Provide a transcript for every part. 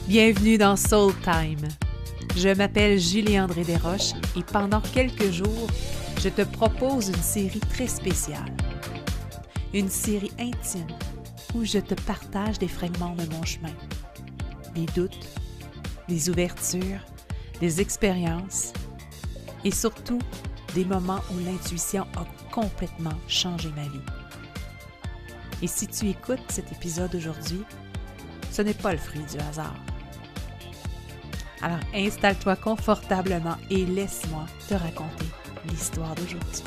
Bienvenue dans Soul Time. Je m'appelle Julie-André Desroches et pendant quelques jours, je te propose une série très spéciale. Une série intime où je te partage des fragments de mon chemin. Des doutes, des ouvertures, des expériences et surtout des moments où l'intuition a complètement changé ma vie. Et si tu écoutes cet épisode aujourd'hui, ce n'est pas le fruit du hasard. Alors installe-toi confortablement et laisse-moi te raconter l'histoire d'aujourd'hui.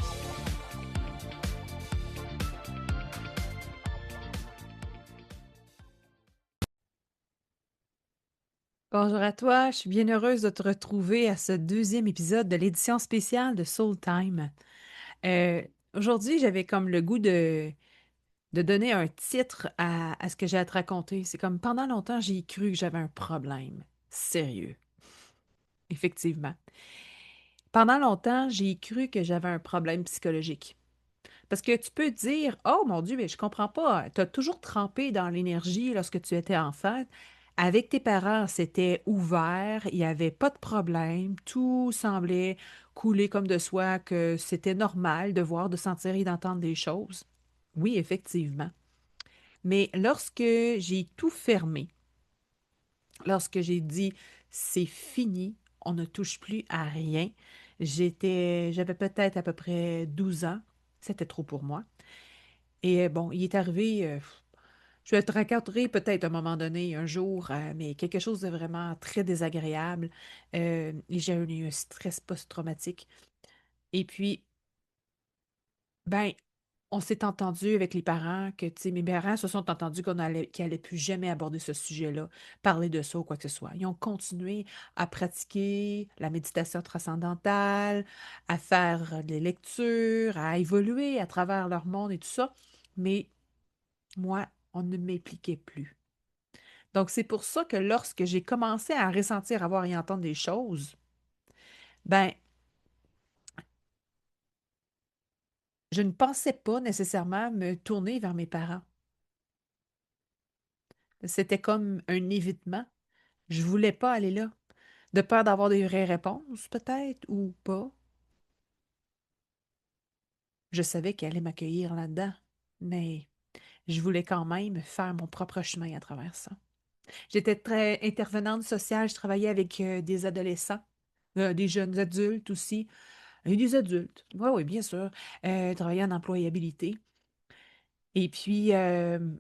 Bonjour à toi, je suis bien heureuse de te retrouver à ce deuxième épisode de l'édition spéciale de Soul Time. Euh, Aujourd'hui, j'avais comme le goût de donner un titre à ce que j'ai à te raconter. C'est comme pendant longtemps, j'ai cru que j'avais un problème. Sérieux. Effectivement. Pendant longtemps, j'ai cru que j'avais un problème psychologique. Parce que tu peux dire, oh mon Dieu, mais je comprends pas, tu as toujours trempé dans l'énergie lorsque tu étais enfant. Avec tes parents, c'était ouvert, il n'y avait pas de problème, tout semblait couler comme de soi, que c'était normal de voir, de sentir et d'entendre des choses. Oui, effectivement. Mais lorsque j'ai tout fermé, lorsque j'ai dit c'est fini, on ne touche plus à rien, j'avais peut-être à peu près 12 ans, c'était trop pour moi. Et bon, il est arrivé, je vais te raconter peut-être à un moment donné, un jour, mais quelque chose de vraiment très désagréable. Et j'ai eu un stress post-traumatique. Et puis, ben, on s'est entendu avec les parents que, tu sais, mes parents se sont entendus qu'ils n'allaient plus jamais aborder ce sujet-là, parler de ça ou quoi que ce soit. Ils ont continué à pratiquer la méditation transcendantale, à faire des lectures, à évoluer à travers leur monde et tout ça. Mais moi, on ne m'impliquait plus. Donc, c'est pour ça que lorsque j'ai commencé à ressentir, à voir et entendre des choses, ben, je ne pensais pas nécessairement me tourner vers mes parents. C'était comme un évitement. Je voulais pas aller là. De peur d'avoir des vraies réponses, peut-être, ou pas. Je savais qu'elle allait m'accueillir là-dedans, mais je voulais quand même faire mon propre chemin à travers ça. J'étais très intervenante sociale, je travaillais avec des adolescents, des jeunes adultes aussi, et des adultes. Oui, oui, bien sûr. Travailler en employabilité. Et puis, le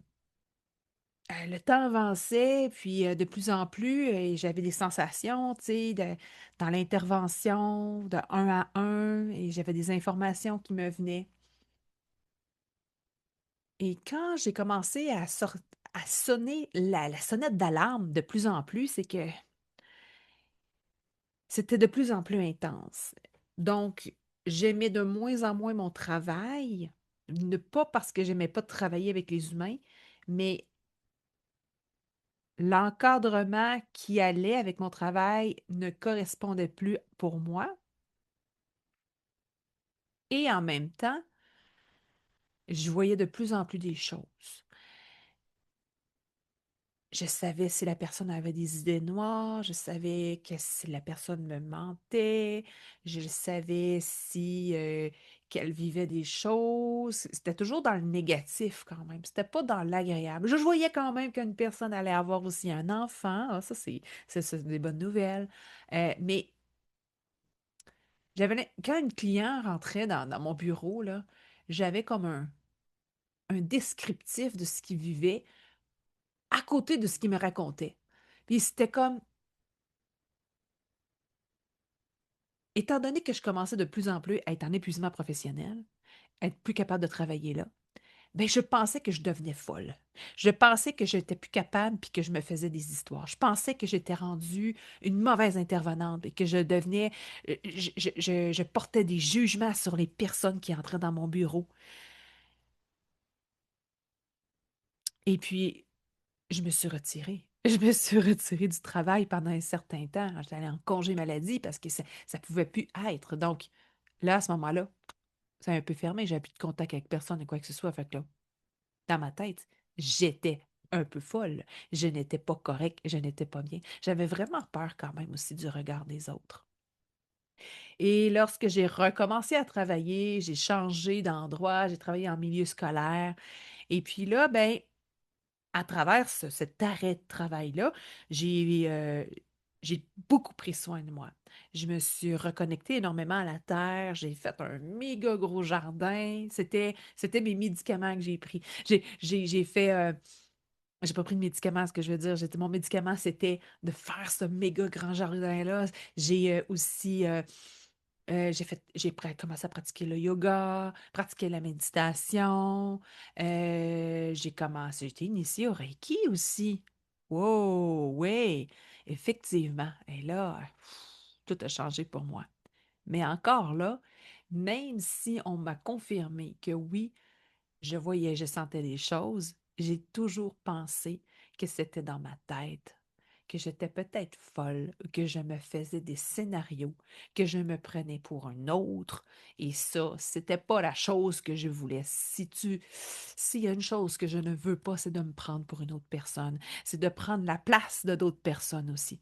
temps avançait, puis de plus en plus, et j'avais des sensations, tu sais, dans l'intervention, de un à un, et j'avais des informations qui me venaient. Et quand j'ai commencé à sonner la sonnette d'alarme de plus en plus, c'est que c'était de plus en plus intense. Donc, j'aimais de moins en moins mon travail, ne pas parce que j'aimais pas travailler avec les humains, mais l'encadrement qui allait avec mon travail ne correspondait plus pour moi. Et en même temps, je voyais de plus en plus des choses. Je savais si la personne avait des idées noires, je savais que si la personne me mentait, je savais si qu'elle vivait des choses. C'était toujours dans le négatif quand même. C'était pas dans l'agréable. Je voyais quand même qu'une personne allait avoir aussi un enfant. Ah, ça, c'est des bonnes nouvelles. Mais quand un client rentrait dans mon bureau, là, j'avais comme un descriptif de ce qu'il vivait à côté de ce qu'il me racontait. Puis c'était comme, étant donné que je commençais de plus en plus à être en épuisement professionnel, être plus capable de travailler là, ben je pensais que je devenais folle. Je pensais que j'étais plus capable puis que je me faisais des histoires. Je pensais que j'étais rendue une mauvaise intervenante et que je devenais, je portais des jugements sur les personnes qui entraient dans mon bureau. Et puis, je me suis retirée. Je me suis retirée du travail pendant un certain temps. J'étais allée en congé maladie parce que ça ne pouvait plus être. Donc, là, à ce moment-là, c'est un peu fermé. J'avais plus de contact avec personne et quoi que ce soit. Fait que là, dans ma tête, j'étais. un peu folle. Je n'étais pas correcte, je n'étais pas bien. J'avais vraiment peur quand même aussi du regard des autres. Et lorsque j'ai recommencé à travailler, j'ai changé d'endroit, j'ai travaillé en milieu scolaire. Et puis là, ben, à travers cet arrêt de travail-là, j'ai beaucoup pris soin de moi. Je me suis reconnectée énormément à la terre. J'ai fait un méga gros jardin. C'était mes médicaments que j'ai pris. J'ai fait. J'ai pas pris de médicaments, ce que je veux dire. Mon médicament, c'était de faire ce méga grand jardin-là. J'ai aussi commencé à pratiquer le yoga, pratiquer la méditation. J'ai été initiée au Reiki aussi. Wow, oui, effectivement. Et là, tout a changé pour moi. Mais encore là, même si on m'a confirmé que oui, je voyais, je sentais des choses, j'ai toujours pensé que c'était dans ma tête, que j'étais peut-être folle, que je me faisais des scénarios, que je me prenais pour un autre. Et ça, c'était pas la chose que je voulais. S'il y a une chose que je ne veux pas, c'est de me prendre pour une autre personne. C'est de prendre la place de d'autres personnes aussi.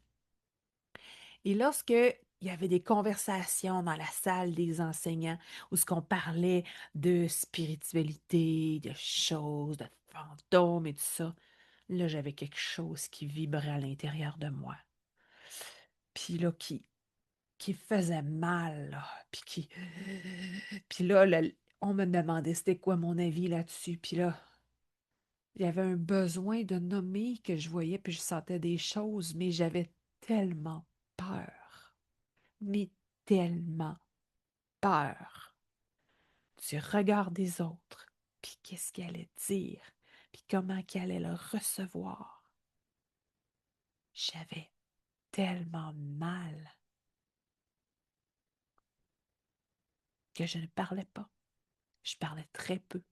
Et lorsque il y avait des conversations dans la salle des enseignants où ce qu'on parlait de spiritualité, de choses, de fantômes et tout ça, là, j'avais quelque chose qui vibrait à l'intérieur de moi. Puis là, qui faisait mal, là. Puis là, on me demandait c'était quoi mon avis là-dessus. Puis là, il y avait un besoin de nommer que je voyais, puis je sentais des choses, mais j'avais tellement peur. Mais tellement peur du regard des autres, puis qu'est-ce qu'elle allait dire, puis comment qu'elle allait le recevoir. J'avais tellement mal que je ne parlais pas. Je parlais très peu.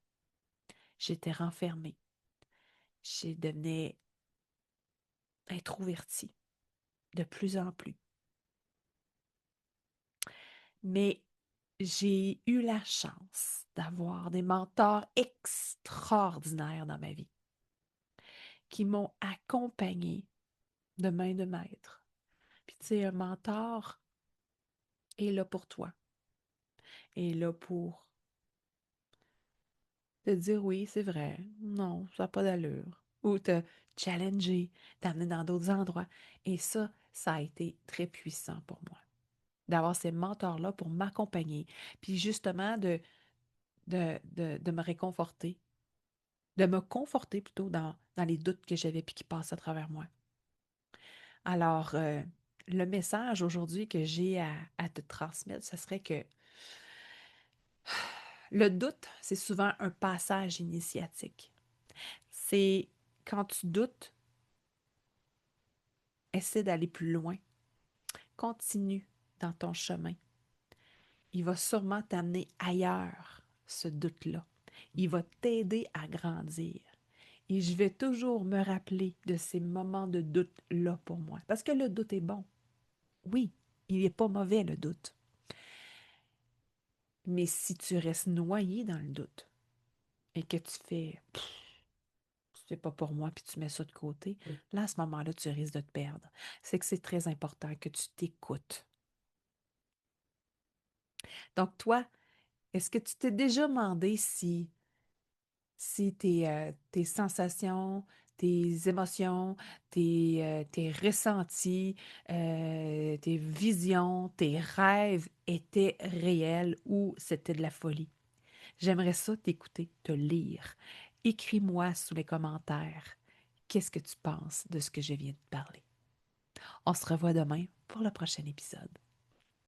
J'étais renfermée. Je devenais introvertie de plus en plus. Mais j'ai eu la chance d'avoir des mentors extraordinaires dans ma vie qui m'ont accompagnée de main de maître. Puis tu sais, un mentor est là pour toi, est là pour te dire oui, c'est vrai, non, ça n'a pas d'allure, ou te challenger, t'amener dans d'autres endroits. Et ça a été très puissant pour moi, d'avoir ces mentors-là pour m'accompagner, puis justement de me réconforter, de me conforter plutôt dans les doutes que j'avais puis qui passaient à travers moi. Alors, le message aujourd'hui que j'ai à te transmettre, ce serait que le doute, c'est souvent un passage initiatique. C'est quand tu doutes, essaie d'aller plus loin. Continue dans ton chemin. Il va sûrement t'amener ailleurs, ce doute-là. Il va t'aider à grandir. Et je vais toujours me rappeler de ces moments de doute-là pour moi. Parce que le doute est bon. Oui, il n'est pas mauvais, le doute. Mais si tu restes noyé dans le doute et que tu fais c'est pas pour moi, puis tu mets ça de côté, là, à ce moment-là, tu risques de te perdre. C'est que c'est très important que tu t'écoutes. Donc, toi, est-ce que tu t'es déjà demandé si tes sensations, tes émotions, tes ressentis, tes visions, tes rêves étaient réels ou c'était de la folie? J'aimerais ça t'écouter, te lire. Écris-moi sous les commentaires. Qu'est-ce que tu penses de ce que je viens de parler? On se revoit demain pour le prochain épisode.